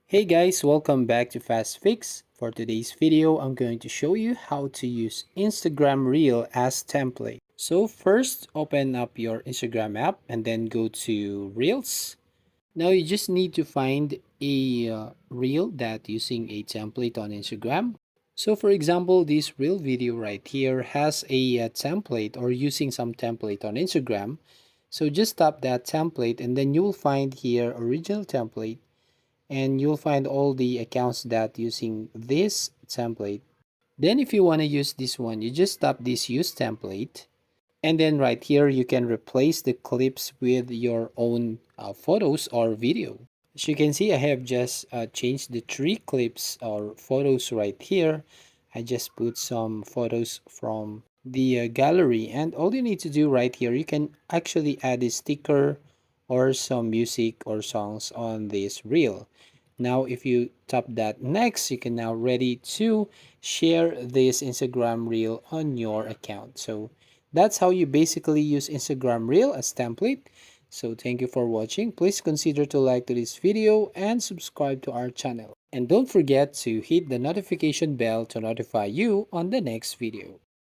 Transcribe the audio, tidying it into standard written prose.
Hey guys, welcome back to Fast Fix. For today's video, I'm going to show you how to use Instagram Reel as template. So first, open up your Instagram app and then go to Reels. Now you just need to find a reel that using a template on Instagram. So for example, this reel video right here has a template or using some template on Instagram. So just tap that template and then you will find here original template, and you'll find all the accounts that using this template. Then if you want to use this one, you just tap this use template, and then right here you can replace the clips with your own photos or video. As you can see, I have just changed the three clips or photos right here. I just put some photos from the gallery, and all you need to do right here, you can actually add a sticker or some music or songs on this reel. Now if you tap that next, you can now ready to share this Instagram reel on your account. So that's how you basically use Instagram reel as template. So thank you for watching. Please consider to like to this video and subscribe to our channel. And don't forget to hit the notification bell to notify you on the next video.